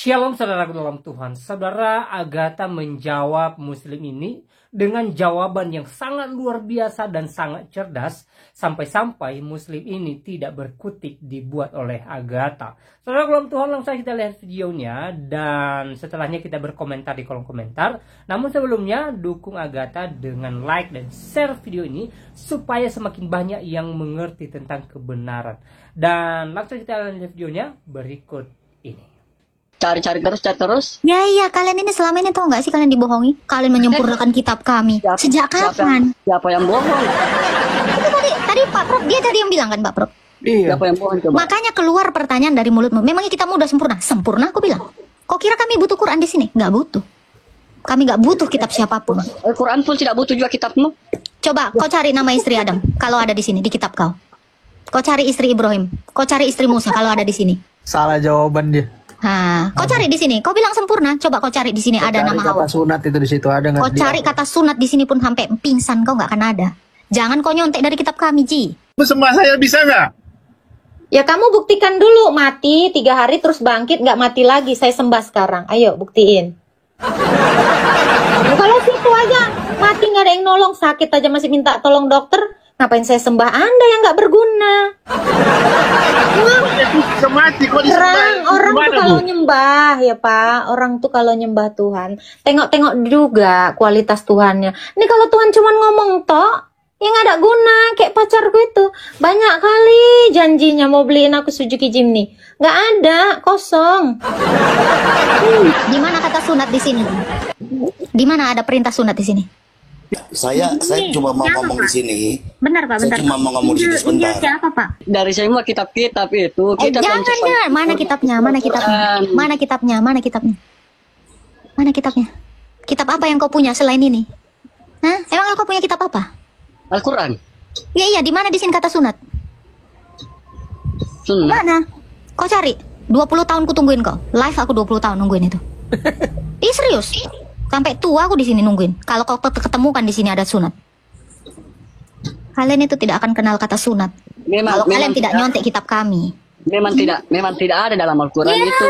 Shalom saudaraku dalam Tuhan. Saudara, Agatha menjawab Muslim ini dengan jawaban yang sangat luar biasa dan sangat cerdas. Sampai-sampai Muslim ini tidak berkutik dibuat oleh Agatha. Saudara dalam Tuhan, langsung kita lihat videonya. Dan setelahnya kita berkomentar di kolom komentar. Namun sebelumnya, dukung Agatha dengan like dan share video ini supaya semakin banyak yang mengerti tentang kebenaran. Dan langsung kita lihat videonya berikut ini. Cari terus. Ya iya, kalian ini selama ini tahu nggak sih kalian dibohongi? Kalian menyempurnakan kitab kami. Sejak kapan? Siapa yang bohong? Itu tadi Pak Prof, dia tadi yang bilang kan Pak Prof. Iya. Siapa yang bohong coba? Makanya keluar pertanyaan dari mulutmu. Memangnya kitabmu udah sempurna? Sempurna aku bilang. Kok kira kami butuh Quran di sini? Nggak butuh. Kami nggak butuh kitab siapapun. Al-Quran pun tidak butuh juga kitabmu. Coba kau cari nama istri Adam kalau ada di sini di kitab kau. Kau cari istri Ibrahim. Kau cari istri Musa kalau ada di sini. Salah jawaban dia. Nah, kau cari di sini. Kau bilang sempurna. Coba kau cari di sini ada nama Hawa. Kata sunat itu di situ ada nggak? Kau cari kata sunat di sini pun sampai pingsan kau nggak akan ada. Jangan kau nyontek dari kitab kami, Ji. Sembah saya bisa nggak? Ya kamu buktikan dulu, mati 3 hari terus bangkit nggak mati lagi. Saya sembah sekarang. Ayo buktiin. Kalau situ aja mati nggak ada yang nolong, sakit aja masih minta tolong dokter. Ngapain saya sembah Anda yang nggak berguna? Mati kok disembah. Orang tuh kalau nyembah ya Pak, orang tuh kalau nyembah Tuhan, tengok-tengok juga kualitas Tuhannya. Ini kalau Tuhan cuma ngomong toh, yang ada guna. Kayak pacarku itu, banyak kali janjinya mau beliin aku Suzuki Jimny, nggak ada, kosong. Di mana kata sunat di sini? Di mana ada perintah sunat di sini? Saya cuma mau ngomong di sini. Benar Pak, benar. Saya cuma mau ngomong di sini sebentar. Siapa Pak? Dari semua kitab-kitab itu kita Jangan. Mana kitabnya? Mana kitabnya? Mana kitabnya? Mana kitabnya? Mana kitabnya? Kitab apa yang kau punya selain ini? Hah? Emang kau punya kitab apa? Al-Quran. Iya, di mana di sini kata sunat? Sunnah. Mana? Kau cari. 20 tahun ku tungguin kau. Live aku 20 tahun nungguin itu. Ih serius. Sampai tua aku di sini nungguin. Kalau kau ketemu kan di sini ada sunat. Kalian itu tidak akan kenal kata sunat. Kalau kalian tidak nyontek kitab kami. Memang tidak ada dalam Al-Quran itu.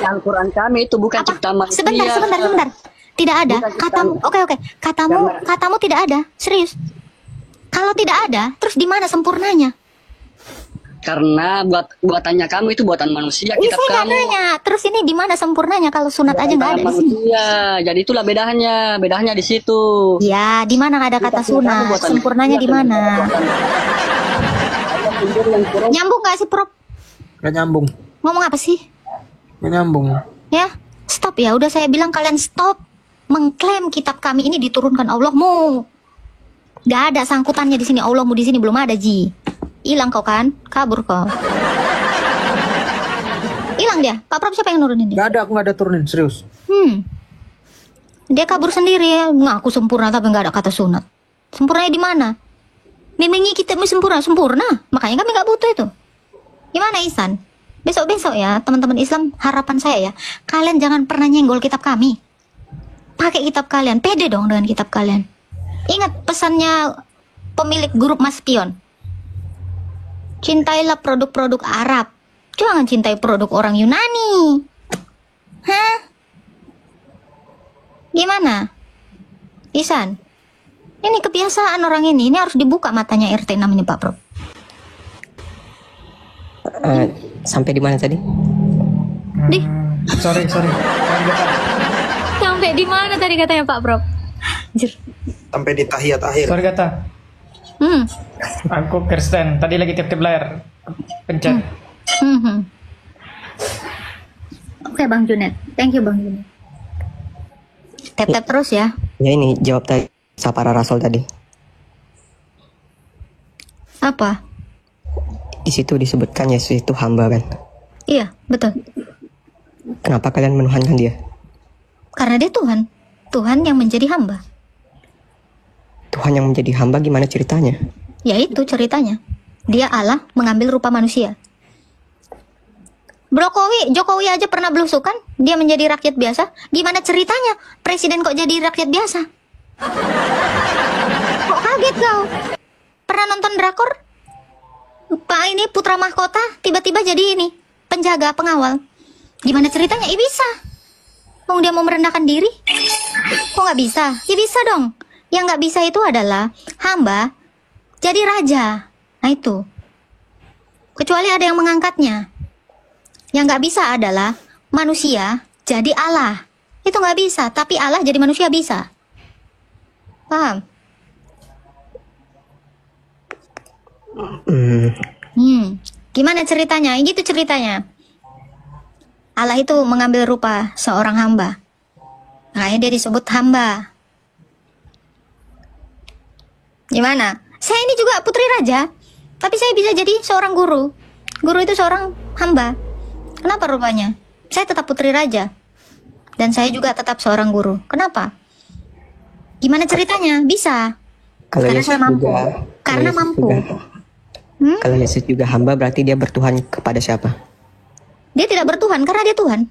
Al-Quran kami itu bukan ciptaan manusia. Sebentar. Tidak ada. Katamu, oke. Katamu tidak ada. Serius. Kalau tidak ada, terus di mana sempurnanya? Karena buatannya kamu itu buatan manusia, kitab saya kamu. nanya. Terus ini di mana sempurnanya kalau sunat aja nggak ada di sini? Manusia. Jadi itulah bedanya di situ. Ya, di mana ada kata sunat? Sempurnanya di mana? Nyambung nggak sih, Prof? Nggak nyambung. Ngomong apa sih? Nggak nyambung. Ya, stop ya. Udah saya bilang kalian stop mengklaim kitab kami ini diturunkan Allahmu. Gak ada sangkutannya di sini. Allahmu di sini belum ada, Ji. Hilang kau kan? Kabur kau. Hilang dia. Pak Prof siapa yang nurunin dia? Nggak ada, aku nggak ada turunin, serius. Dia kabur sendiri ya. Ngaku sempurna tapi nggak ada kata sunat. Sempurnanya di mana? Memangnya kita sempurna. Makanya kami nggak butuh itu. Gimana Ihsan? Besok-besok ya teman-teman Islam, harapan saya ya, kalian jangan pernah nyenggol kitab kami. Pakai kitab kalian, pede dong dengan kitab kalian. Ingat pesannya pemilik grup Mas Pion. Cintailah produk-produk Arab. Jangan cintai produk orang Yunani. Hah? Gimana? Ihsan? Ini kebiasaan orang ini. Ini harus dibuka matanya RT namanya Pak Prof. Sampai di mana tadi? Sorry. Sampai di mana tadi katanya Pak Prof? Sampai di tahiyat akhir. Sorry kata. Aku Kristen. Tadi lagi tiap-tiap layar. Pencet. Oke Bang Junet. Thank you Bang Junet. Tap-tap terus ya. Ya ini jawab tadi para rasul tadi. Apa? Di situ disebutkan Yesus itu hamba kan? Iya, betul. Kenapa kalian menuhankan dia? Karena dia Tuhan. Tuhan yang menjadi hamba. Tuhan yang menjadi hamba gimana ceritanya? Ya itu ceritanya. Dia Allah mengambil rupa manusia. Jokowi aja pernah belusukan. Dia menjadi rakyat biasa. Gimana ceritanya? Presiden kok jadi rakyat biasa? Kok kaget kau? Pernah nonton drakor? Pak ini putra mahkota tiba-tiba jadi ini penjaga, pengawal. Gimana ceritanya? Bisa. Oh, dia mau merendahkan diri? Kok nggak bisa? Ya bisa dong. Yang nggak bisa itu adalah hamba jadi raja. Nah itu. Kecuali ada yang mengangkatnya. Yang nggak bisa adalah manusia jadi Allah. Itu nggak bisa. Tapi Allah jadi manusia bisa. Paham? Gimana ceritanya? Gitu ceritanya. Allah itu mengambil rupa seorang hamba. Makanya dia disebut hamba. Gimana? Saya ini juga putri raja, tapi saya bisa jadi seorang guru. Guru itu seorang hamba. Kenapa rupanya? Saya tetap putri raja. Dan saya juga tetap seorang guru. Kenapa? Gimana ceritanya? Bisa. Kalau Karena Yesus saya mampu. juga, Karena Yesus mampu. juga- Kalau Yesus juga hamba, berarti dia bertuhan kepada siapa? Dia tidak bertuhan karena dia Tuhan.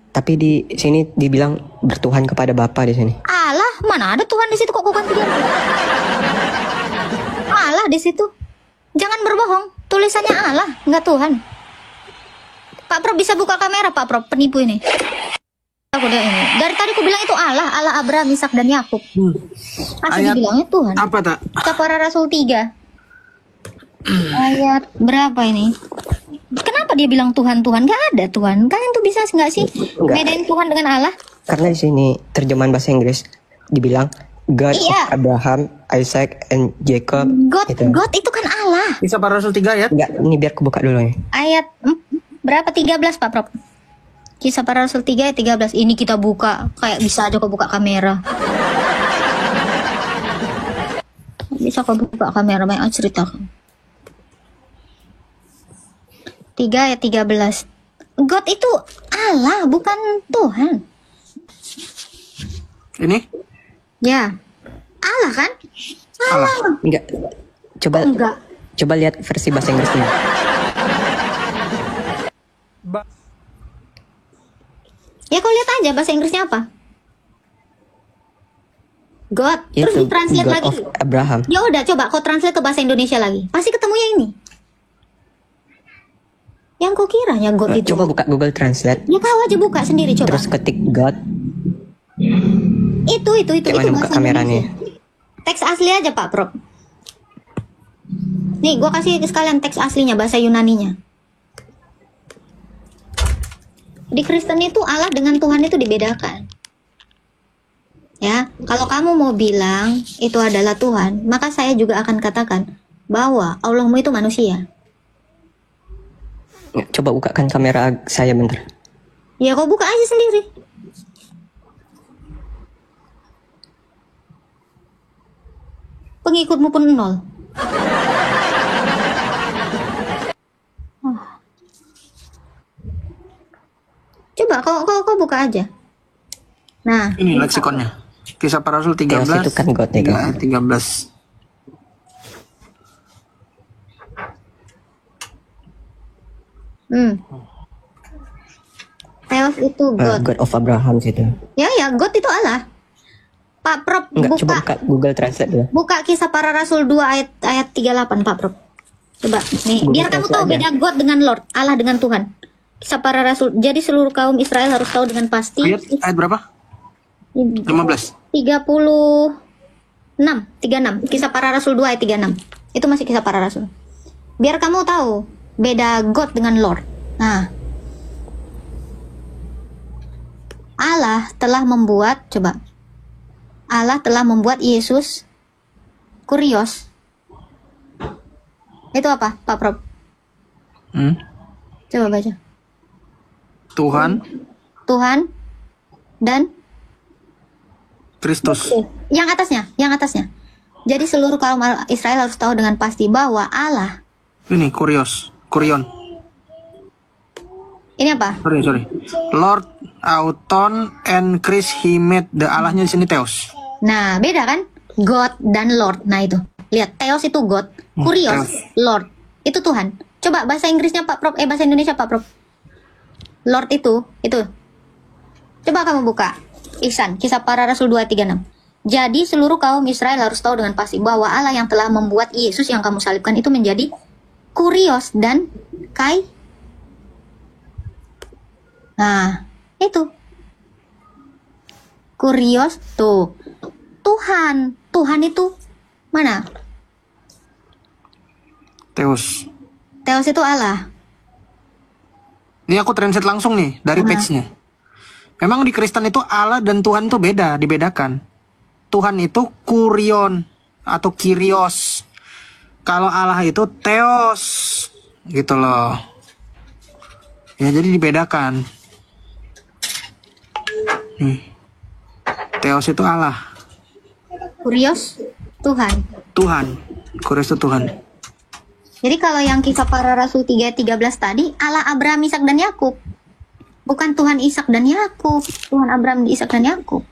Tapi di sini dibilang bertuhan kepada Bapa di sini. Allah, mana ada Tuhan di situ, kok bukan dia? Allah di situ. Jangan berbohong. Tulisannya Allah, nggak Tuhan. Pak Prof bisa buka kamera, Pak Prof, penipu ini. Aku udah ini. Dari tadi aku bilang itu Allah, Allah Abraham, Ishak dan Yakub. Asli Ayat dibilangnya Tuhan. apa tak? Kita para Rasul 3. Ayat berapa ini? Kenapa dia bilang Tuhan? Gak ada Tuhan. Kalian tuh bisa nggak sih Nggak. bedain Tuhan dengan Allah? Karena di sini terjemahan bahasa Inggris dibilang God Iya. of Abraham, Isaac, and Jacob. God, Gitu. God itu kan Allah. Kisah para Rasul 3 ayat. Enggak, ini biar kebuka dulu nih. Ayat berapa? 13 Pak Prof. Kisah para Rasul 3 ayat 13. Ini kita buka. Kayak bisa aja kok buka kamera. Bisa kok buka kamera, banyak ceritakan. 3 ayat 13. God itu Allah, bukan Tuhan. Ini Ya. Allah kan? Allah. Enggak. Coba Enggak. coba lihat versi bahasa Inggrisnya. Ya kau lihat aja bahasa Inggrisnya apa? God. Terus Itu ditranslate God lagi. of Abraham. Ya udah, coba kau translate ke bahasa Indonesia lagi. Pasti ketemunya ini. Yang kau kiranya God itu. Coba buka Google Translate, Ya kau aja buka sendiri coba. terus ketik God. Itu Kayak mana buka bahasa kameranya? Indonesia. Teks asli aja Pak Prof. Nih, gua kasih sekalian teks aslinya, bahasa Yunaninya. Di Kristen itu Allah dengan Tuhan itu dibedakan. Ya, kalau kamu mau bilang itu adalah Tuhan, maka saya juga akan katakan bahwa Allahmu itu manusia. Coba bukakan kamera saya bentar. Ya, kau buka aja sendiri. Pengikutmu pun 0. Coba kau buka aja. Nah, ini leksikonnya. Kisah para Rasul 13. Theos itu kan God ya, kan? Ayat 13. Theos itu God. God of Abraham situ. Ya, God itu Allah. Pak Prof, Enggak, coba buka buka Google Translate dulu. buka Kisah Para Rasul 2 ayat 38 Pak Prof. Coba nih, Google biar kamu tahu Translate beda God dengan Lord, Allah dengan Tuhan. Kisah Para Rasul. Jadi seluruh kaum Israel harus tahu dengan pasti. Ayat berapa? 15. 36. Kisah Para Rasul 2 ayat 36. Itu masih Kisah Para Rasul. Biar kamu tahu beda God dengan Lord. Nah, Allah telah membuat, coba. Allah telah membuat Yesus Kurios. Itu apa, Pak Prof? Coba baca. Tuhan dan Kristus. yang atasnya. Jadi seluruh kaum Israel harus tahu dengan pasti bahwa Allah. Ini Kurion. Ini apa? Sorry. Lord, Auton, and Chris he made. The Allahnya di sini Theos. Nah, beda kan? God dan Lord. Nah, itu. Lihat, Theos itu God, Kurios, Lord. Itu Tuhan. Coba bahasa Inggrisnya Pak Prof, bahasa Indonesia Pak Prof. Lord itu. Coba kamu buka. Ihsan, Kisah Para Rasul 2:36. Jadi seluruh kaum Israel harus tahu dengan pasti bahwa Allah yang telah membuat Yesus yang kamu salibkan itu menjadi Kurios dan Nah, itu. Kurios tuh. Tuhan. Tuhan itu mana? Theos. Theos itu Allah. Ini aku translate langsung nih dari page-nya. Memang di Kristen itu Allah dan Tuhan itu beda, dibedakan. Tuhan itu kurion atau kyrios. Kalau Allah itu theos. Gitu loh. Ya jadi dibedakan. Theos itu Allah. Kurios Tuhan. Tuhan. Kurios itu Tuhan. Jadi kalau yang kisah para rasul 3:13 tadi Allah Abraham, Ishak dan Yakub. Bukan Tuhan Ishak dan Yakub. Tuhan Abraham, Ishak dan Yakub.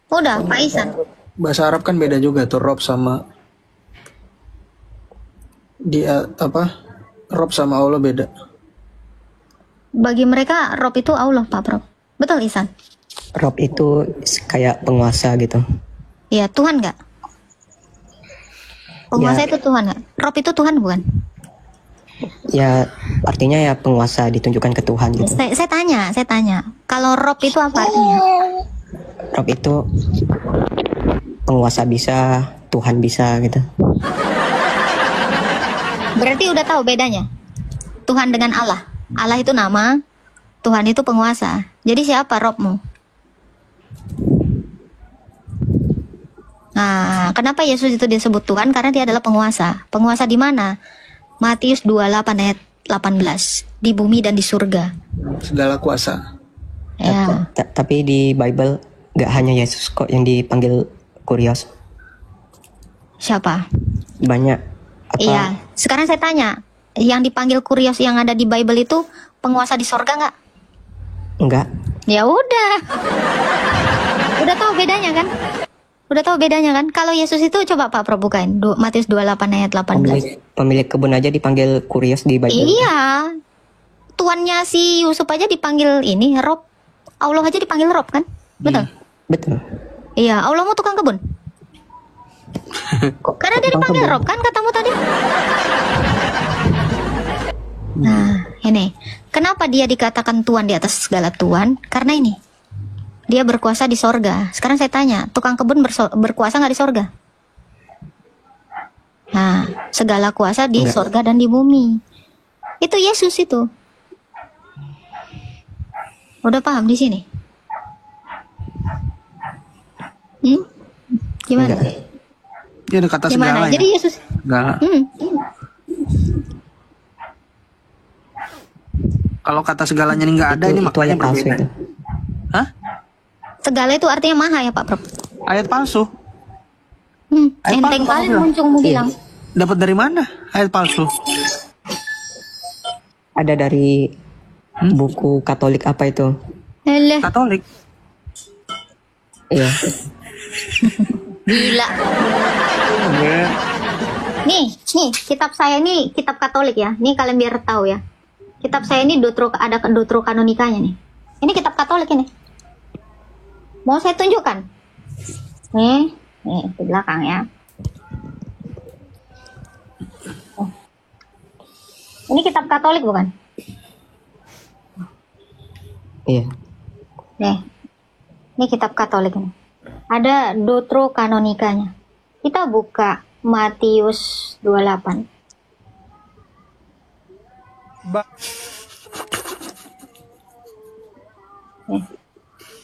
Udah, Pak Isan. Bahasa Arab kan beda juga tuh, Rob sama Rob sama Allah beda. Bagi mereka Rob itu Allah, Pak Prof. Betul, Isan? Rob itu kayak penguasa gitu. Iya, Tuhan nggak? Penguasa Ya. itu Tuhan nggak? Rob itu Tuhan bukan? Ya artinya ya penguasa ditunjukkan ke Tuhan gitu. Saya tanya. Kalau Rob itu apa artinya? Rob itu penguasa bisa, Tuhan bisa gitu. Berarti udah tahu bedanya? Tuhan dengan Allah. Allah itu nama, Tuhan itu penguasa. Jadi siapa Robmu? Nah, kenapa Yesus itu disebut Tuhan? Karena dia adalah penguasa. Penguasa di mana? Matius 28 ayat 18. Di bumi dan di surga. Segala kuasa. Ya. Tapi di Bible gak hanya Yesus kok yang dipanggil kurios. Siapa? Banyak. Iya. Sekarang saya tanya, yang dipanggil kurios yang ada di Bible itu penguasa di surga nggak? Enggak. Ya udah. Udah tahu bedanya kan? Udah tahu bedanya kan? Kalau Yesus itu coba Pak Pro bukain Matius 28 ayat 18. Pemilik kebun aja dipanggil kurios di Bible. Iya. Tuannya si Yusuf aja dipanggil ini Rob. Allah aja dipanggil Rob kan? Betul? Betul. Iya, Allah mau tukang kebun. Karena dia dipanggil Rob kan katamu tadi. Nah, ini. Kenapa dia dikatakan Tuhan di atas segala Tuhan? Karena ini. Dia berkuasa di sorga. Sekarang saya tanya, tukang kebun berkuasa nggak di sorga? Nah, segala kuasa di sorga dan di bumi. Itu Yesus itu. Udah paham di sini? Gimana? Dia ada kata Gimana? segala ya. Jadi Yesus. Segala. Kalau kata segalanya ini nggak ada, ini Itu maknanya ayat palsu berbeda. itu. Hah? Segala itu artinya maha ya Pak Prof? Ayat palsu? Ayat Enteng palsu kali kamu bilang. muncungmu bilang. Dapat dari mana ayat palsu? Ada dari buku Katolik apa itu? Eleh, Katolik. Iya. gila. Nih, kitab saya ini kitab Katolik ya. Nih kalian biar tahu ya. Kitab saya ini ada Deuterokanonikanya nih. Ini kitab Katolik ini. Mau saya tunjukkan? Nih di belakang ya. Ini kitab Katolik bukan? Iya. Nih, ini kitab Katolik ini. Ada Deuterokanonikanya. Kita buka Matius 28. Nih.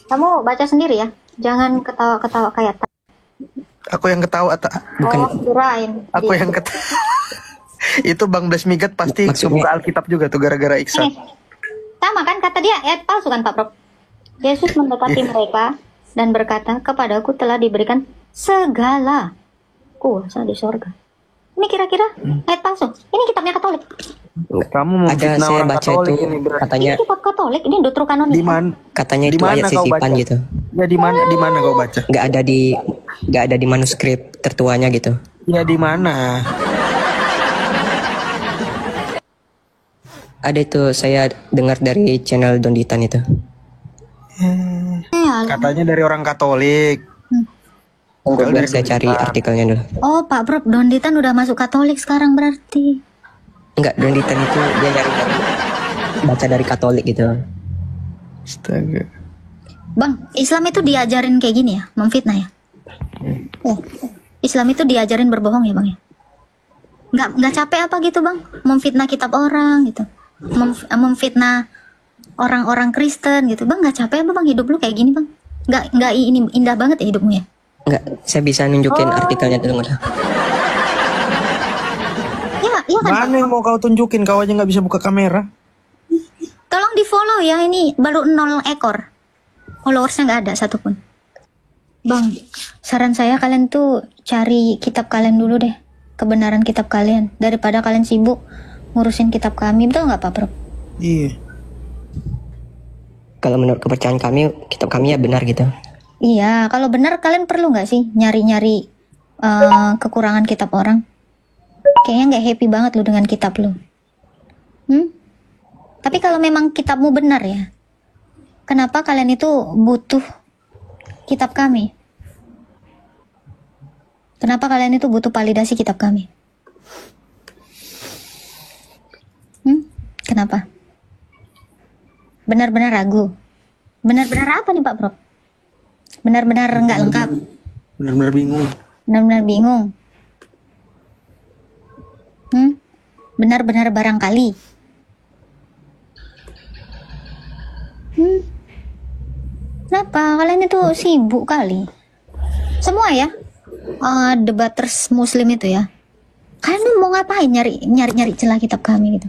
Kamu baca sendiri ya. Jangan ketawa-ketawa kayak Aku yang ketawa, Bukan. kirain. Aku yang ketawa. Itu Bang Blas Migat pasti Maksudnya- buka Alkitab juga tuh gara-gara Iksan. Sama kan kata dia palsu kan Pak Prof? Yesus mendekati mereka dan berkata, kepadaku telah diberikan segala kuasa di sorga. Ini kira-kira ayat palsu. Ini kitabnya Katolik. Kamu mau Ada fitnah saya orang baca Katolik itu ini berarti. katanya Ini kitab Katolik, ini Deuterokanonika. Di mana? katanya Di itu mana ayat kau sisipan baca? gitu. Ya di mana kau baca? Nggak ada di manuskrip tertuanya gitu. Ya di mana? Ada itu saya dengar dari channel Donditan itu. Katanya dari orang Katolik. Biar saya cari artikelnya dulu. Oh Pak Prof, Donditan udah masuk Katolik sekarang berarti. Enggak, Brandon itu dia nyari baca dari Katolik gitu. Astaga. Bang, Islam itu diajarin kayak gini ya, memfitnah ya. Islam itu diajarin berbohong ya bang ya. Nggak capek apa gitu bang, memfitnah kitab orang gitu, memfitnah orang-orang Kristen gitu bang. Nggak capek apa bang hidup lu kayak gini bang? Nggak ini indah banget ya hidupmu ya? Enggak, saya bisa nunjukin artikelnya dulu nggak? Iya kan Mana yang mau kau tunjukin? Kau aja nggak bisa buka kamera. tolong di follow ya, ini baru 0 ekor followersnya, nggak ada satupun. Bang, saran saya kalian tuh cari kitab kalian dulu deh, kebenaran kitab kalian, daripada kalian sibuk ngurusin kitab kami, betul nggak Pak Bro? Iya. Kalau menurut kepercayaan kami, kitab kami ya benar gitu. Iya, kalau benar kalian perlu nggak sih nyari-nyari kekurangan kitab orang? Kayaknya nggak happy banget lu dengan kitab lu. Tapi kalau memang kitabmu benar ya, kenapa kalian itu butuh kitab kami? Kenapa kalian itu butuh validasi kitab kami? Kenapa? Benar-benar ragu? Benar-benar apa nih Pak Bro? Benar-benar nggak lengkap? Benar-benar bingung. Benar-benar bingung? Benar-benar barangkali? Kenapa? Kalian itu sibuk kali. Semua ya, debaters muslim itu ya. Kalian mau ngapain nyari celah kitab kami gitu?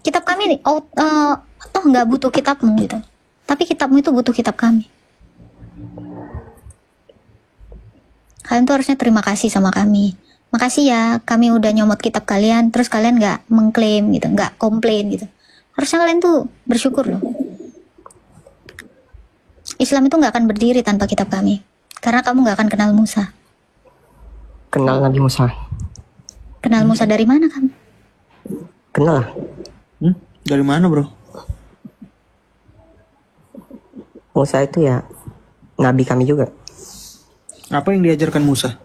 Kitab kami toh nggak butuh kitabmu gitu. Tapi kitabmu itu butuh kitab kami. Kalian tuh harusnya terima kasih sama kami. Makasih ya, kami udah nyomot kitab kalian, terus kalian nggak mengklaim gitu, nggak komplain gitu. Harusnya kalian tuh bersyukur loh. Islam itu nggak akan berdiri tanpa kitab kami, karena kamu nggak akan kenal Musa. Kenal Nabi Musa? Kenal Musa dari mana kamu? Kenal lah. Dari mana bro? Musa itu ya Nabi kami juga. Apa yang diajarkan Musa?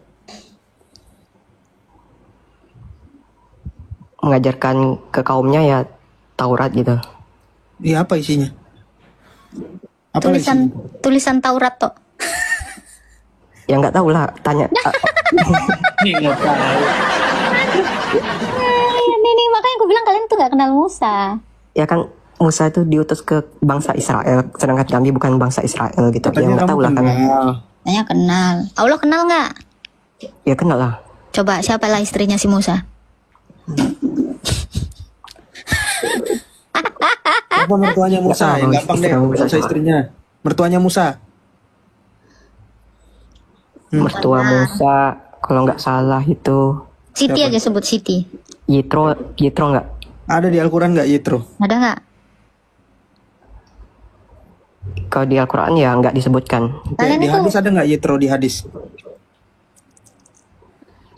Mengajarkan ke kaumnya ya Taurat gitu. Iya, apa isinya? Apa isinya? Tulisan Taurat toh. Ya nggak tahu lah, tanya. Ini makanya aku bilang kalian tuh nggak kenal Musa. Ya kan Musa itu diutus ke bangsa Israel, sedangkan kami bukan bangsa Israel gitu. Ya nggak tahu lah kami. Tanya kenal. Allah kenal nggak? Ya kenal lah. Coba siapalah istrinya si Musa? Apa mertuanya Musa? Yang gampang deh, Musa istrinya. Mertuanya Musa. Mertua Musa, kalau nggak salah itu Siti aja sebut Siti. Yitro nggak? Ada di Al-Quran nggak Yitro? Ada nggak? Kalau di Al-Quran ya nggak disebutkan. Kalian Di itu hadis ada nggak Yitro di hadis?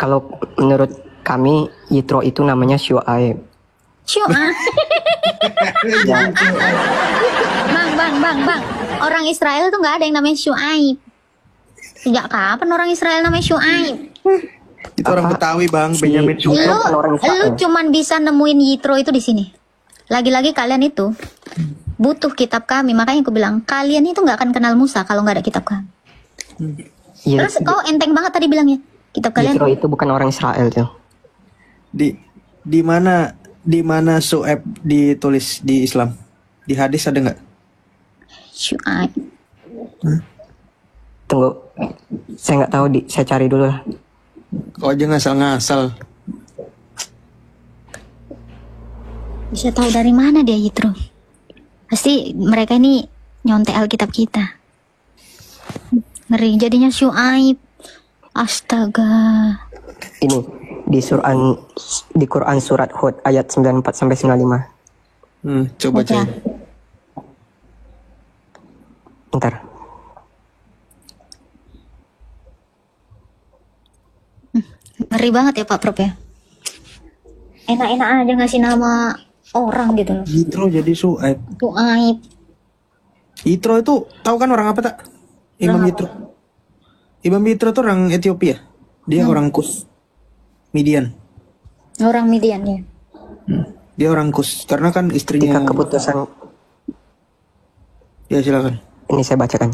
Kalau menurut kami Yitro itu namanya Syuaib. Bang. Orang Israel tuh nggak ada yang namanya Syuaib. Sejak kapan orang Israel namanya Syuaib? Itu orang Betawi bang, Si Benyamin Yitro Syuaib. kan orang Lu Israel. cuman bisa nemuin Yitro itu di sini. Lagi-lagi kalian itu butuh kitab kami. Makanya aku bilang kalian itu nggak akan kenal Musa kalau nggak ada kitab kami. Iya, Terus kau enteng banget tadi bilangnya kitab kalian. Yitro itu bukan orang Israel tuh. Di mana Syuaib ditulis di Islam? Di hadis ada nggak? Syuaib. Tunggu, saya nggak tahu, saya cari dulu lah. Kau aja ngasal-ngasal. Bisa tahu dari mana dia Yitro? Pasti mereka ini nyontek Alkitab kita. Ngeri jadinya Syuaib. Astaga. Ini di Quran surat Hud ayat 94 sampai 95. Coba Baca. cari. Bentar. Ngeri banget ya Pak Prop ya. Enak-enak aja ngasih nama orang gitu loh. Yitro jadi Syuaib. Syuaib. Yitro itu tahu kan orang apa tak? Imam Yitro. Imam Yitro tuh orang Ethiopia. Dia orang Kus. Midian. Orang Midian ya. Dia orang Kus karena kan Ketika istrinya. keputusan, Ya silakan. ini saya bacakan.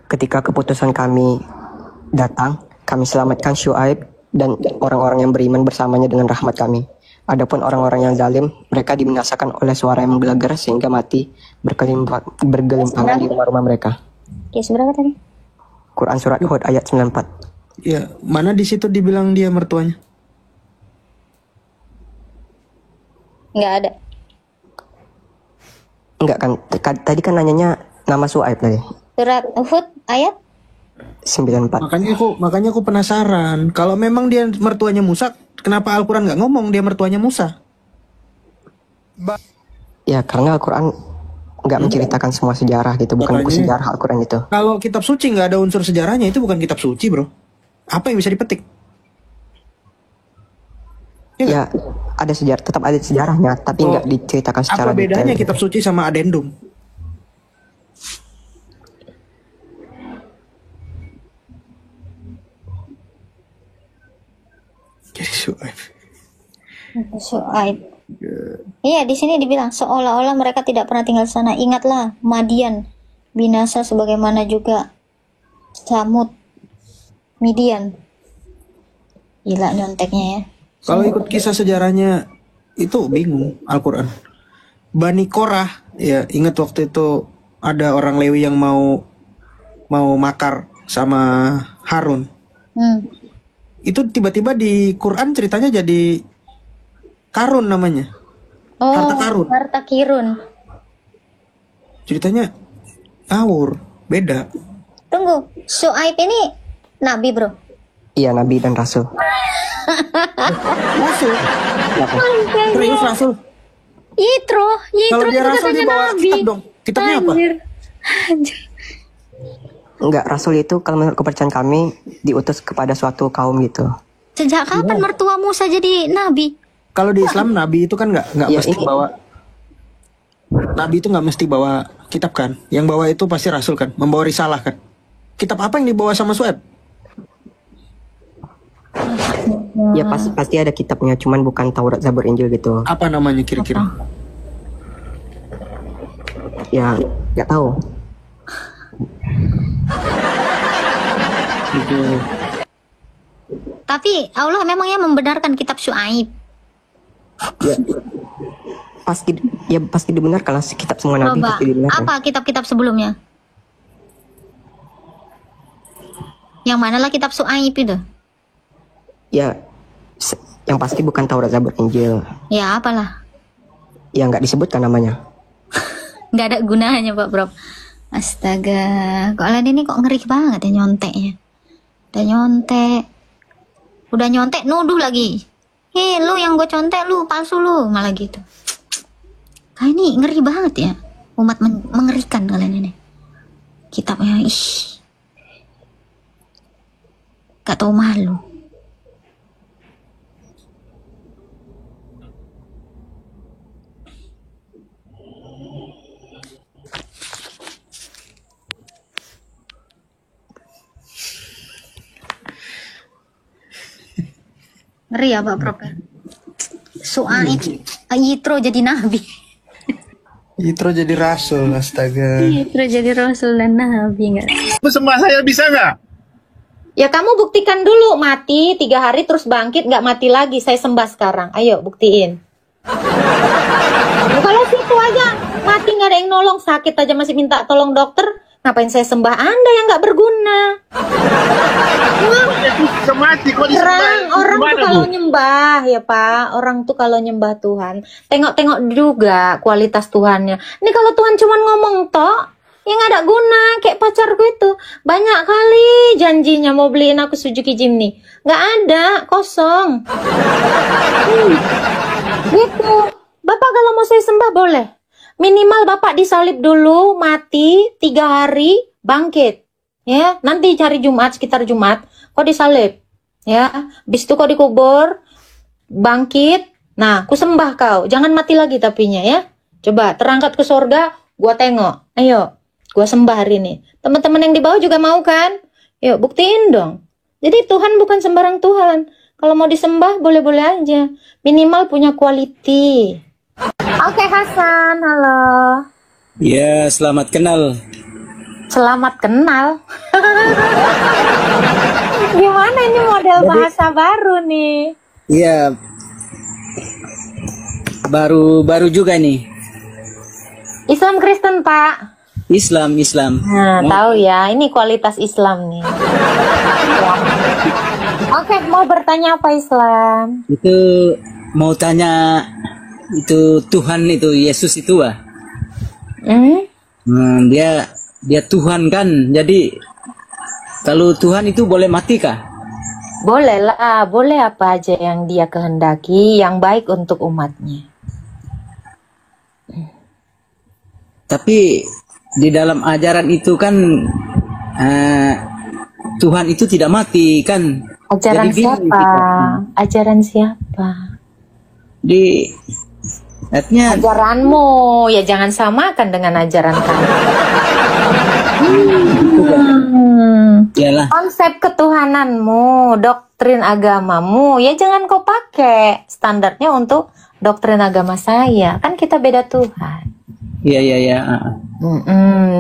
Ketika keputusan kami datang, kami selamatkan Syuaib dan orang-orang yang beriman bersamanya dengan rahmat kami. Adapun orang-orang yang zalim, mereka dibinasakan oleh suara yang menggelegar sehingga mati bergelimpangan di rumah-rumah mereka. Oke, seberapa tadi? Quran Surat Hud ayat 94. Ya, mana di situ dibilang dia mertuanya? Nggak ada. Enggak kan, tadi kan nanyanya nama Syuaib tadi. Surat Hud ayat 94. Makanya aku penasaran. Kalau memang dia mertuanya Musa, kenapa Al-Quran nggak ngomong dia mertuanya Musa? Ya karena Al-Quran nggak menceritakan semua sejarah gitu, bukan buku Makanya. sejarah Al-Quran itu. Kalau kitab suci nggak ada unsur sejarahnya, itu bukan kitab suci, bro. Apa yang bisa dipetik? Ya ada sejarah, tetap ada sejarahnya, tapi Oh. nggak diceritakan secara Apa bedanya detail. kitab suci sama adendum? Syuaib. Iya, di sini dibilang seolah-olah mereka tidak pernah tinggal di sana. Ingatlah Madian binasa sebagaimana juga Samud, Midian. Gila nyonteknya ya. Kalau ikut kisah sejarahnya itu bingung Al-Quran. Bani Korah, ya ingat waktu itu ada orang Lewi yang mau makar sama Harun. Itu tiba-tiba di Quran ceritanya jadi Karun namanya. Oh, Harta karun. harta kirun. Ceritanya ngawur, beda. Tunggu, Syuaib ini nabi, bro. Iya, Nabi dan Rasul. Rasul, serius Rasul. Yitro Kalau dia itu Rasul katanya dia bawa nabi. kitab dong. Kitabnya apa? Anjir. Enggak, Rasul itu kalau menurut kepercayaan kami diutus kepada suatu kaum gitu. Sejak kapan mertua Musa jadi nabi? Kalau di Islam Nabi itu kan nggak Ya, mesti ini- bawa. Nabi itu nggak mesti bawa kitab kan. Yang bawa itu pasti Rasul kan, membawa risalah kan. Kitab apa yang dibawa sama Sueb? Ya pasti ada kitabnya, cuman bukan Taurat, Zabur, Injil gitu. Apa namanya kira-kira? Ya nggak tahu. Gitu. Tapi Allah memangnya membenarkan kitab Syuaib. Ya pasti dibenarkan lah, kitab semua nabi Coba, pasti dibenarkan. apa kitab-kitab sebelumnya? Yang manalah kitab Syuaib itu? Ya yang pasti bukan Taurat, Zabur, Injil. Ya apalah. Ya nggak disebutkan namanya. Nggak ada gunanya Pak Bro. Astaga, kalian ini kok ngeri banget ya nyonteknya. Udah nyontek nuduh lagi. Hei lu yang gue contek lu palsu lu, malah gitu. Kayak ini ngeri banget ya. Umat mengerikan kalian ini. Kitabnya gak tau malu. Ngeri ya Pak Prof. Syuaib Yitro jadi nabi. Yitro jadi Rasul, astaga. Yitro jadi rasul dan nabi enggak? Sembah saya bisa nggak? Ya kamu buktikan dulu, mati 3 hari terus bangkit nggak mati lagi, saya sembah sekarang. Ayo buktiin. Kalau situ aja mati nggak ada yang nolong, sakit aja masih minta tolong dokter, ngapain saya sembah Anda yang nggak berguna? Bisa mati kok disembah. Orang tuh Gimana, kalau Bu? nyembah ya Pak, orang tuh kalau nyembah Tuhan, tengok-tengok juga kualitas Tuhannya. Ini kalau Tuhan cuman ngomong tok, ya nggak ada guna. Kayak pacarku itu, banyak kali janjinya mau beliin aku Suzuki Jimny, nggak ada, kosong. Gitu. Bapak kalau mau saya sembah boleh, minimal Bapak disalib dulu, mati 3 hari, bangkit. Ya, nanti cari Jumat, sekitar Jumat, kok disalib. Ya, habis itu kok dikubur, bangkit. Nah, ku sembah kau. Jangan mati lagi tapinya ya. Coba terangkat ke sorga, gua tengok. Ayo, gua sembah hari ini. Teman-teman yang di bawah juga mau kan? Yuk, buktiin dong. Jadi Tuhan bukan sembarang Tuhan. Kalau mau disembah boleh-boleh aja. Minimal punya quality. Oke Hasan, halo. Ya, selamat kenal. Selamat kenal. Gimana ini model bahasa baru nih? Iya, baru juga nih. Islam Kristen, Pak. Islam. Nah, tahu ya, ini kualitas Islam nih. Oke, mau bertanya apa Islam? Itu mau tanya, itu Tuhan itu, Yesus itu dia Tuhan kan. Jadi kalau Tuhan itu boleh mati kah? Boleh lah, boleh apa aja yang dia kehendaki, yang baik untuk umatnya. Tapi di dalam ajaran itu kan Tuhan itu tidak mati kan? Ajaran Jadi bingung siapa? kita. Ajaran siapa? Di artinya Ajaranmu, ya jangan samakan dengan ajaran kamu. Iyalah. Konsep ketuhananmu, doktrin agamamu, ya jangan kau pakai standarnya untuk doktrin agama saya. Kan kita beda Tuhan. Iya.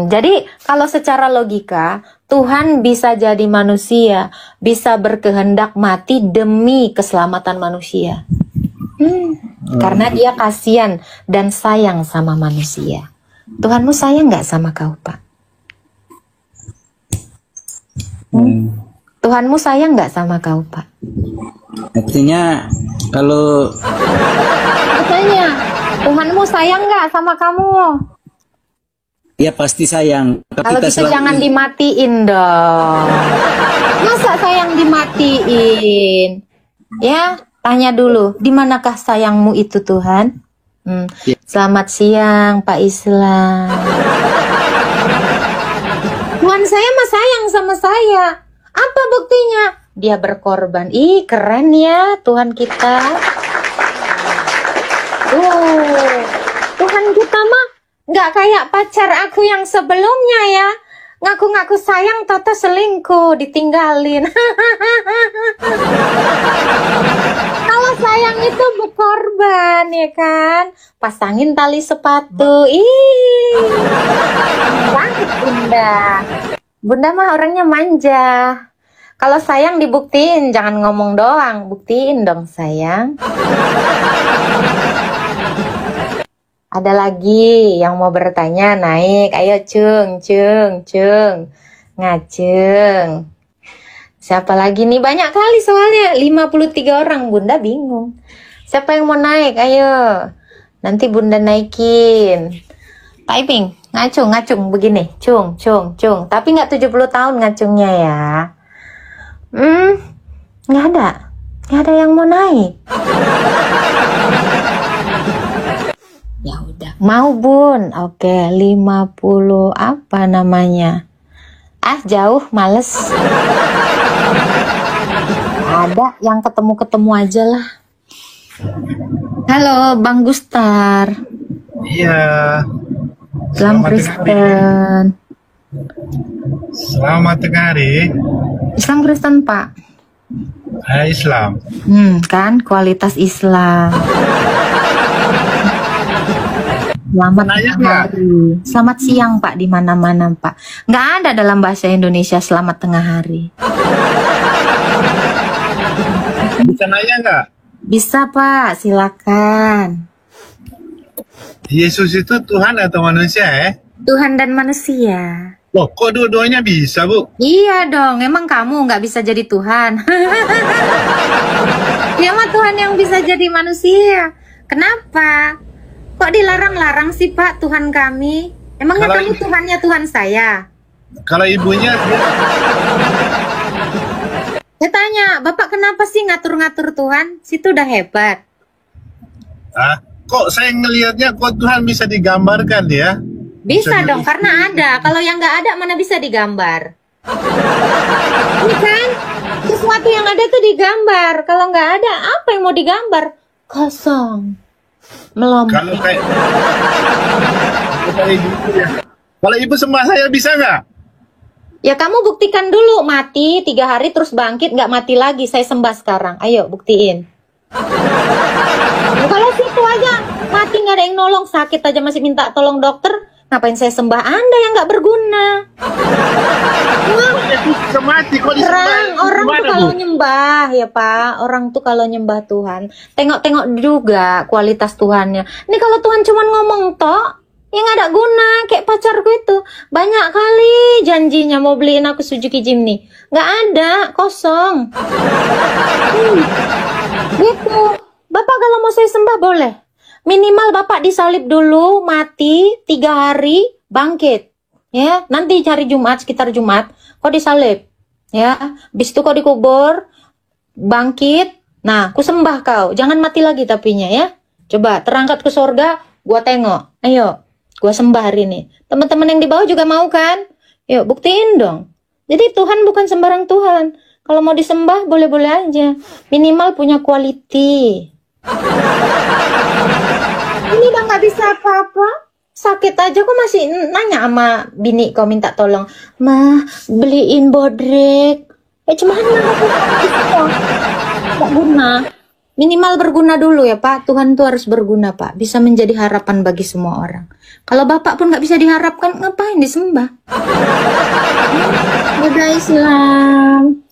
Jadi kalau secara logika Tuhan bisa jadi manusia, bisa berkehendak mati demi keselamatan manusia. Karena dia kasihan dan sayang sama manusia. Tuhanmu sayang nggak sama kau, Pak? Tuhanmu sayang nggak sama kau, Pak? Artinya kalau Katanya, Tuhanmu sayang nggak sama kamu? ya pasti sayang. Kalau Kita gitu selalu jangan dimatiin dong. Masa sayang dimatiin? Ya, tanya dulu, di manakah sayangmu itu Tuhan? Ya. Selamat siang Pak Islam. Tuhan saya mah sayang sama saya. Apa buktinya? Dia berkorban. Ih, keren ya Tuhan kita. Tuhan kita mah nggak kayak pacar aku yang sebelumnya ya. Ngaku-ngaku sayang, tata selingkuh, ditinggalin. Kalau sayang itu berkorban ya kan. Pasangin tali sepatu. Ih, banget Bunda. Bunda mah orangnya manja. Kalau sayang dibuktiin, jangan ngomong doang. Buktiin dong sayang. Ada lagi yang mau bertanya, naik. Ayo Cung. Ngaceng. Siapa lagi nih? Banyak kali soalnya. 53 orang. Bunda bingung. Siapa yang mau naik? Ayo. Nanti Bunda naikin. Typing. Ngacung begini. Cung. Tapi nggak 70 tahun ngacungnya ya. Nggak ada yang mau naik. Ya udah, mau Bun. Oke, 50 apa namanya? Jauh, males. Ada yang ketemu aja lah. Halo, Bang Gustar. Iya. Islam Kristen. Selamat tengah hari. Islam Kristen, Pak. Islam. Kan kualitas Islam. Selamat tengah hari. Selamat siang Pak di mana-mana Pak. Nggak ada dalam bahasa Indonesia selamat tengah hari. Bisa nanya nggak? Bisa Pak, silakan. Yesus itu Tuhan atau manusia Tuhan dan manusia. Loh, kok dua-duanya bisa Bu? Iya dong, emang kamu nggak bisa jadi Tuhan? Dia mah Tuhan yang bisa jadi manusia. Kenapa? Kok dilarang-larang sih Pak Tuhan kami? Emangnya Kalau kamu Tuhannya Tuhan saya? Kalau ibunya Saya tanya, Bapak kenapa sih ngatur-ngatur Tuhan? Situ udah hebat. kok saya ngelihatnya kok Tuhan bisa digambarkan ya? Bisa dong, karena ada. Kalau yang nggak ada, mana bisa digambar? Ini kan, sesuatu yang ada tuh digambar. Kalau nggak ada, apa yang mau digambar? Kosong. Melompat. Kalau kayak kalau ibu ya. Kalau ibu sembah saya bisa nggak? Ya kamu buktikan dulu, mati 3 hari terus bangkit nggak mati lagi, saya sembah sekarang. Ayo buktiin. Kalau situ aja mati nggak ada yang nolong, sakit aja masih minta tolong dokter, ngapain saya sembah Anda yang nggak berguna? Mati kok Orang tuh kalau nyembah ya Pak, orang tuh kalau nyembah Tuhan, tengok-tengok juga kualitas Tuhannya. Ini kalau Tuhan cuman ngomong tok, yang ada guna, kayak pacarku itu banyak kali janjinya mau beliin aku Suzuki Jimny, nggak ada, kosong. Gitu. Bapak kalau mau saya sembah boleh, minimal Bapak disalib dulu, mati 3 hari, bangkit. Ya, nanti cari Jumat, sekitar Jumat, kau disalib. Ya, habis itu kau dikubur, bangkit. Nah, ku sembah kau, jangan mati lagi tapinya ya. Coba terangkat ke surga, gua tengok. Ayo, gua sembah hari ini. Teman-teman yang di bawah juga mau kan? Yuk, buktiin dong. Jadi Tuhan bukan sembarang Tuhan. Kalau mau disembah boleh-boleh aja. Minimal punya quality. Ini udah nggak bisa apa-apa. Sakit aja kok masih nanya sama bini kau minta tolong. Mah, beliin bodrek. Cuman nggak guna. Minimal berguna dulu ya Pak. Tuhan tuh harus berguna Pak. Bisa menjadi harapan bagi semua orang. Kalau Bapak pun nggak bisa diharapkan, ngapain disembah? Udah Islam.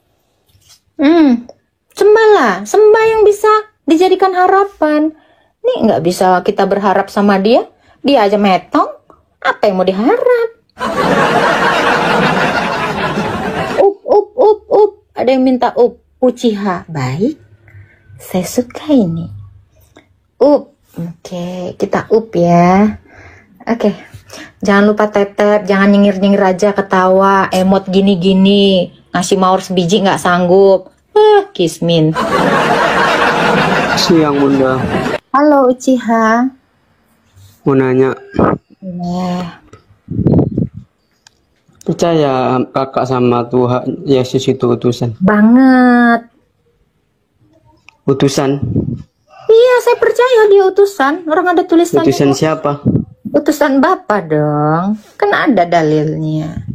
Sembahlah. Sembah yang bisa dijadikan harapan. Nih nggak bisa kita berharap sama dia. Dia aja metong, apa yang mau diharap? Up. Ada yang minta up. Uchiha, baik. Saya suka ini. Oke, kita up ya. Oke, jangan lupa tetep, jangan nyengir-nyengir aja, ketawa, emot gini-gini, ngasih mawar sebiji nggak sanggup. Kismin. Siang Bunda, Halo Uchiha. mau nanya, percaya kakak sama Tuhan Yesus itu utusan? Banget. Utusan? Iya, saya percaya dia utusan. Orang ada tulisannya. Utusan siapa? Utusan Bapa dong. Kan ada dalilnya.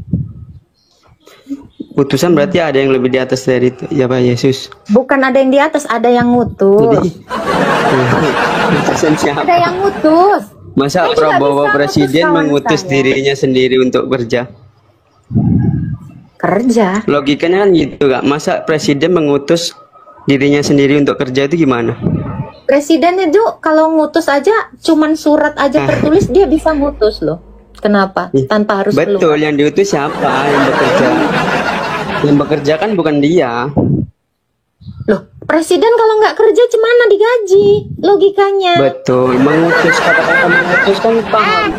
Utusan berarti ada yang lebih di atas dari itu, ya Pak Yesus? Bukan ada yang di atas, ada yang ngutus. Jadi, utusan siapa? Ada yang ngutus. Masa Saya juga Prabowo bisa Presiden ngutus kawan mengutus saya. dirinya sendiri untuk kerja? Kerja. Logikanya kan gitu Kak. Masa Presiden mengutus dirinya sendiri untuk kerja itu gimana? Presiden itu kalau ngutus aja, cuman surat aja tertulis dia bisa ngutus loh. Kenapa? Tanpa harus Betul, keluar. yang diutus siapa yang bekerja? Yang bekerja kan bukan dia. Loh, presiden kalau nggak kerja gimana digaji? Logikanya. Betul, mengutus, kata-kata mengutus kan paham.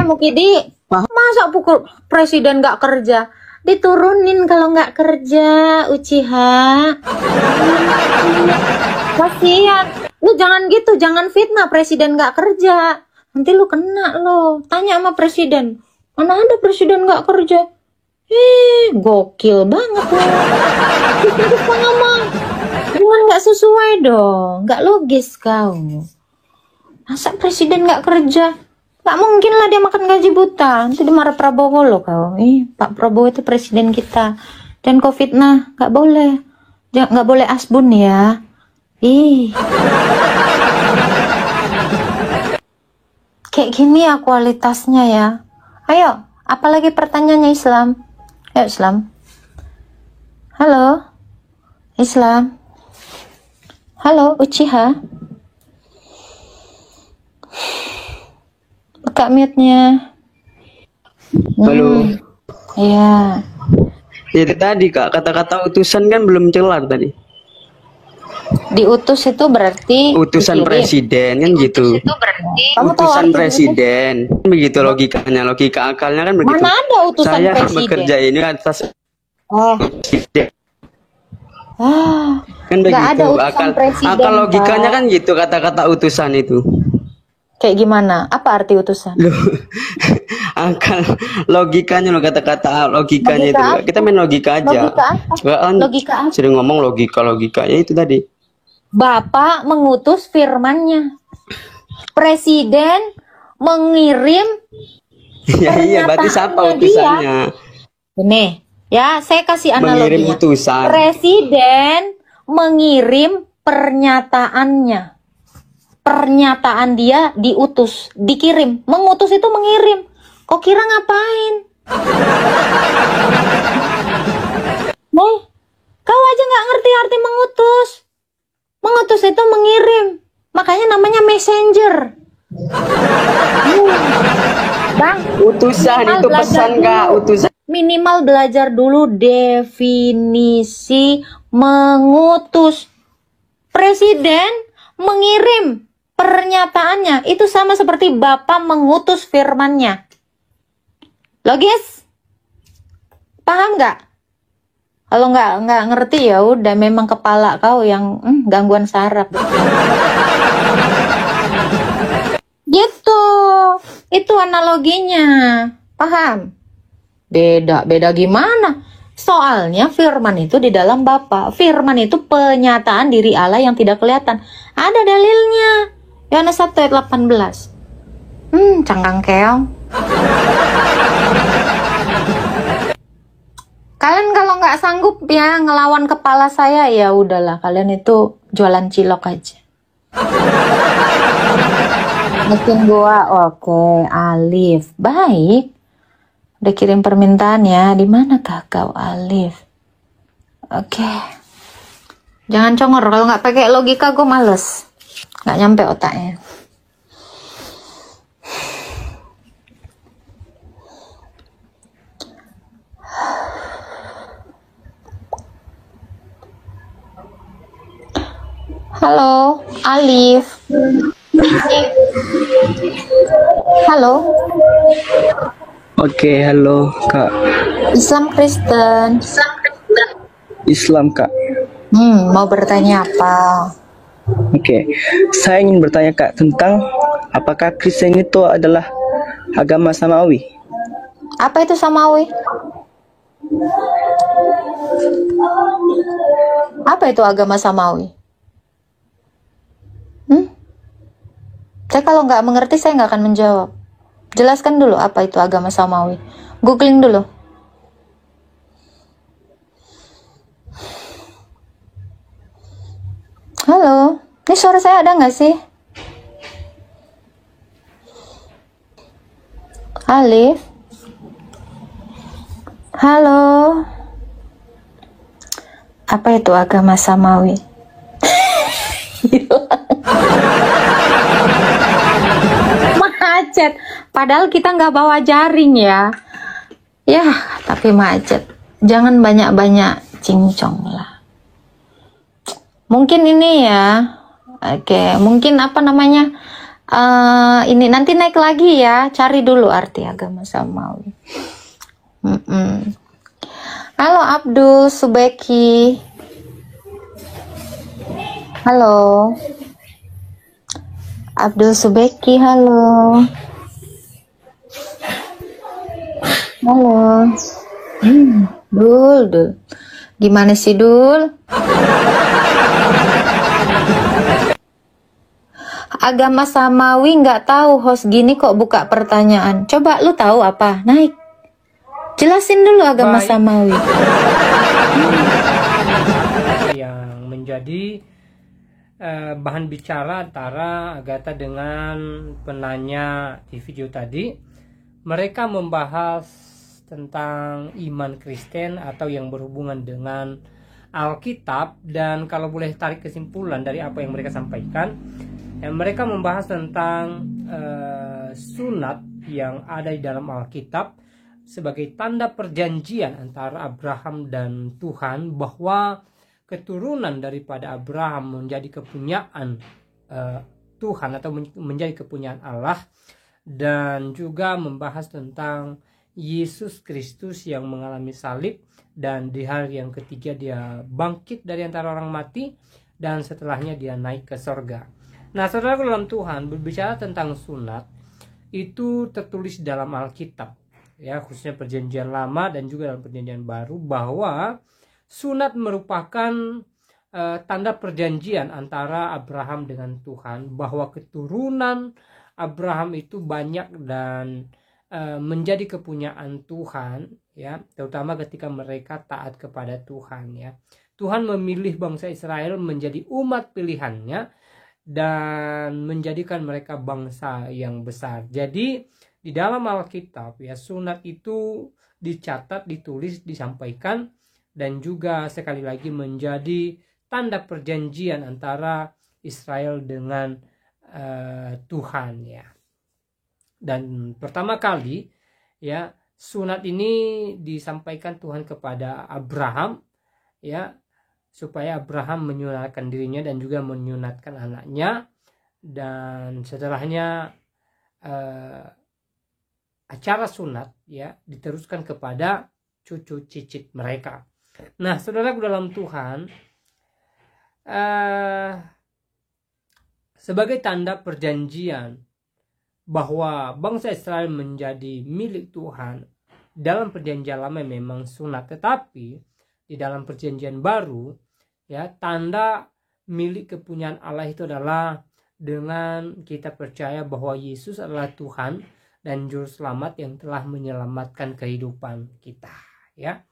Mukidi, masa pukul presiden nggak kerja? Diturunin kalau nggak kerja, Uchiha. Kasihan. Lu jangan gitu, jangan fitnah presiden nggak kerja. Nanti lu kena lo. Tanya sama presiden. Mana ada presiden nggak kerja? Gokil banget lo. Kita ngomong. Jangan nggak sesuai dong. Nggak logis kau. Masa presiden nggak kerja? Nggak mungkin lah dia makan gaji buta. Nanti dia marah Prabowo loh kau. Pak Prabowo itu presiden kita. Dan kau fitnah. Nggak boleh. Nggak boleh asbun ya. Kayak gini ya kualitasnya ya. Ayo, apalagi pertanyaannya Islam? Ayo Islam. Halo? Islam? Halo, Uchiha? Buka mute-nya. Halo. Iya. Itu tadi Kak, kata-kata utusan kan belum kelar tadi. Diutus itu berarti Utusan dikirim. presiden kan gitu. Kamu tahu Utusan arti presiden. Begitu logikanya, logika akalnya kan begitu. Mana ada utusan Saya presiden? bekerja ini atas presiden. Kan nggak begitu. ada utusan presiden, akal logikanya Pak. kan gitu kata-kata utusan itu. Kayak gimana? Apa arti utusan? Loh, akal logikanya loh, kata-kata logikanya Logika itu. apa? Kita main logika aja. Logika apa? Coba kan Logika apa? sering ngomong logika ya itu tadi. Bapak mengutus firmannya. Presiden mengirim Ya iya, berarti siapa pernyataannya dia. utusannya? Ini, ya saya kasih Mengirim analoginya. utusan. Presiden mengirim pernyataannya. Pernyataan dia diutus, dikirim. Mengutus itu mengirim. Kok kira ngapain? Kau aja nggak ngerti arti mengutus. Mengutus itu mengirim. Makanya namanya messenger. Bang, Utusan minimal itu belajar pesan Kak, dulu. utusan. Minimal belajar dulu definisi mengutus. Presiden mengirim pernyataannya. Itu sama seperti Bapak mengutus firmannya. Logis? Paham nggak? Kalau nggak ngerti ya udah, memang kepala kau yang gangguan saraf. Gitu. Itu analoginya. Paham? Beda gimana? Soalnya firman itu di dalam Bapa. Firman itu penyataan diri Allah yang tidak kelihatan. Ada dalilnya. Yohanes 1 ayat 18. Cangkang keong. Kalian kalau nggak sanggup ya ngelawan kepala saya, ya udahlah, kalian itu jualan cilok aja. Mungkin gua oke, Alif. Baik. Udah kirim permintaan ya. Di manakah kau, Alif? Oke. Jangan congor, kalau nggak pakai logika gue males. Nggak nyampe otaknya. Halo, Alif. Halo. Oke, halo Kak. Islam Kristen. Islam Kak. Mau bertanya apa? Oke, saya ingin bertanya Kak tentang apakah Kristen itu adalah agama samawi? Apa itu samawi? Apa itu agama samawi? Saya kalau nggak mengerti, saya nggak akan menjawab. Jelaskan dulu apa itu agama samawi. Googling dulu. Halo, ini suara saya ada nggak sih? Alif? Halo? Apa itu agama samawi? Macet. Padahal kita nggak bawa jaring ya. Ya, tapi macet. Jangan banyak-banyak cincong lah. Mungkin ini ya. Oke, mungkin apa namanya? Ini nanti naik lagi ya. Cari dulu arti agama samawi. Halo Abdul Subeki. Halo. Abdul Subeki, halo. Halo. Dul. Gimana sih, Dul? Agama samawi nggak tahu, host gini kok buka pertanyaan. Coba lu tahu apa? Naik. Jelasin dulu agama samawi. Yang menjadi bahan bicara antara Agatha dengan penanya di video tadi. Mereka membahas tentang iman Kristen atau yang berhubungan dengan Alkitab, dan kalau boleh tarik kesimpulan dari apa yang mereka sampaikan, mereka membahas tentang sunat yang ada di dalam Alkitab sebagai tanda perjanjian antara Abraham dan Tuhan, bahwa keturunan daripada Abraham menjadi kepunyaan Tuhan atau menjadi kepunyaan Allah, dan juga membahas tentang Yesus Kristus yang mengalami salib dan di hari yang ketiga dia bangkit dari antara orang mati, dan setelahnya dia naik ke sorga. Nah, saudara dalam Tuhan, berbicara tentang sunat itu tertulis dalam Alkitab ya, khususnya perjanjian lama dan juga dalam perjanjian baru, bahwa sunat merupakan tanda perjanjian antara Abraham dengan Tuhan, bahwa keturunan Abraham itu banyak dan menjadi kepunyaan Tuhan, ya, terutama ketika mereka taat kepada Tuhan, ya. Tuhan memilih bangsa Israel menjadi umat pilihannya dan menjadikan mereka bangsa yang besar. Jadi di dalam Alkitab, ya, sunat itu dicatat, ditulis, disampaikan, dan juga sekali lagi menjadi tanda perjanjian antara Israel dengan Tuhan, ya. Dan pertama kali, ya, sunat ini disampaikan Tuhan kepada Abraham, ya, supaya Abraham menyunatkan dirinya dan juga menyunatkan anaknya, dan setelahnya acara sunat, ya, diteruskan kepada cucu cicit mereka. Nah, saudaraku dalam Tuhan, sebagai tanda perjanjian bahwa bangsa Israel menjadi milik Tuhan, dalam perjanjian lama memang sunat, tetapi di dalam perjanjian baru, ya, tanda milik kepunyaan Allah itu adalah dengan kita percaya bahwa Yesus adalah Tuhan dan juru selamat yang telah menyelamatkan kehidupan kita, ya.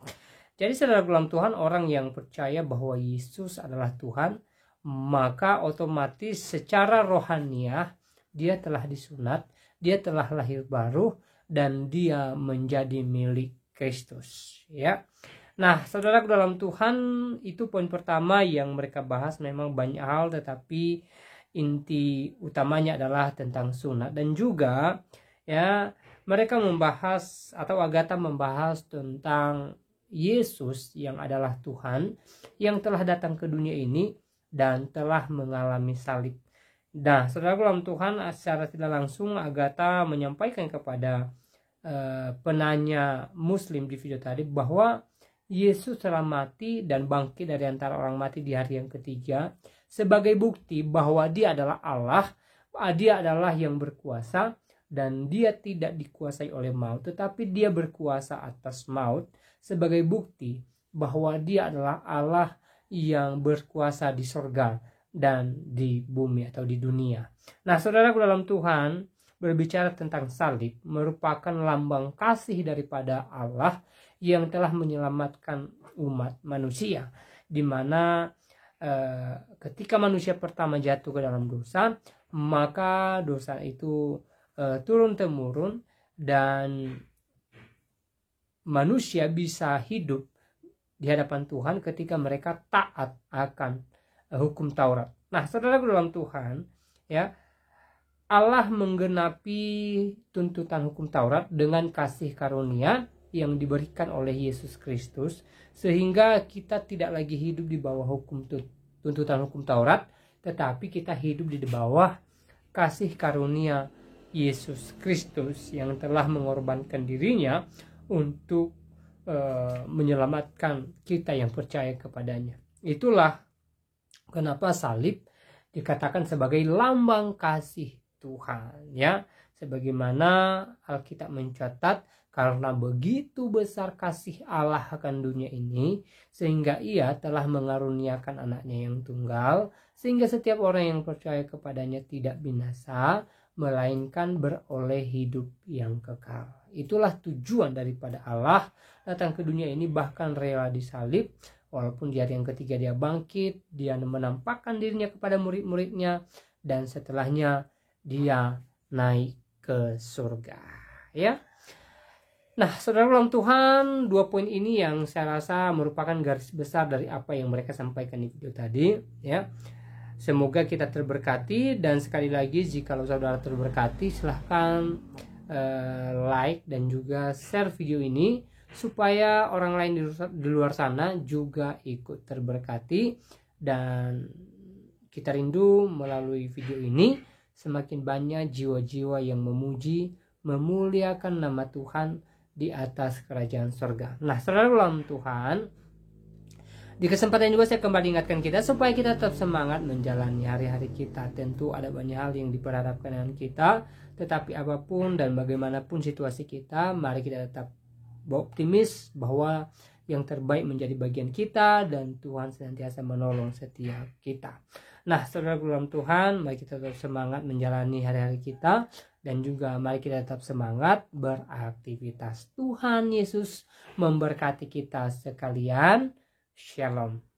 Jadi saudara dalam Tuhan, orang yang percaya bahwa Yesus adalah Tuhan, maka otomatis secara rohaniah dia telah disunat, dia telah lahir baru, dan dia menjadi milik Kristus, ya. Nah, saudara dalam Tuhan, itu poin pertama yang mereka bahas. Memang banyak hal, tetapi inti utamanya adalah tentang sunat. Dan juga, ya, mereka membahas, atau Agatha membahas tentang Yesus yang adalah Tuhan, yang telah datang ke dunia ini dan telah mengalami salib. Nah, saudara dalam Tuhan, secara tidak langsung Agatha menyampaikan kepada penanya Muslim di video tadi bahwa Yesus telah mati dan bangkit dari antara orang mati di hari yang ketiga sebagai bukti bahwa dia adalah Allah, dia adalah yang berkuasa, dan dia tidak dikuasai oleh maut, tetapi dia berkuasa atas maut sebagai bukti bahwa dia adalah Allah yang berkuasa di sorga dan di bumi atau di dunia. Nah, saudaraku dalam Tuhan, berbicara tentang salib merupakan lambang kasih daripada Allah yang telah menyelamatkan umat manusia, di mana ketika manusia pertama jatuh ke dalam dosa, maka dosa itu turun temurun dan manusia bisa hidup di hadapan Tuhan ketika mereka taat akan hukum Taurat. Nah, saudara dalam Tuhan, ya, Allah menggenapi tuntutan hukum Taurat dengan kasih karunia yang diberikan oleh Yesus Kristus, sehingga kita tidak lagi hidup di bawah tuntutan hukum Taurat, tetapi kita hidup di bawah kasih karunia Yesus Kristus yang telah mengorbankan dirinya untuk menyelamatkan kita yang percaya kepadanya. Itulah kenapa salib dikatakan sebagai lambang kasih Tuhan, ya, sebagaimana Alkitab mencatat, karena begitu besar kasih Allah akan dunia ini sehingga ia telah mengaruniakan anaknya yang tunggal, sehingga setiap orang yang percaya kepadanya tidak binasa melainkan beroleh hidup yang kekal. Itulah tujuan daripada Allah datang ke dunia ini, bahkan rela disalib. Walaupun di hari yang ketiga dia bangkit, dia menampakkan dirinya kepada murid-muridnya, dan setelahnya dia naik ke surga, ya. Nah, saudara dalam Tuhan, 2 poin ini yang saya rasa merupakan garis besar dari apa yang mereka sampaikan di video tadi, ya. Semoga kita terberkati, dan sekali lagi jika saudara terberkati, silahkan like dan juga share video ini supaya orang lain di luar sana juga ikut terberkati. Dan kita rindu melalui video ini semakin banyak jiwa-jiwa yang memuji, memuliakan nama Tuhan di atas kerajaan surga. Nah, saudara dalam Tuhan, di kesempatan juga saya kembali ingatkan kita supaya kita tetap semangat menjalani hari-hari kita. Tentu ada banyak hal yang diperhadapkan dengan kita, tetapi apapun dan bagaimanapun situasi kita, mari kita tetap optimis bahwa yang terbaik menjadi bagian kita, dan Tuhan senantiasa menolong setiap kita. Nah, saudara dalam Tuhan, mari kita tetap semangat menjalani hari-hari kita, dan juga mari kita tetap semangat beraktivitas. Tuhan Yesus memberkati kita sekalian. Shalom.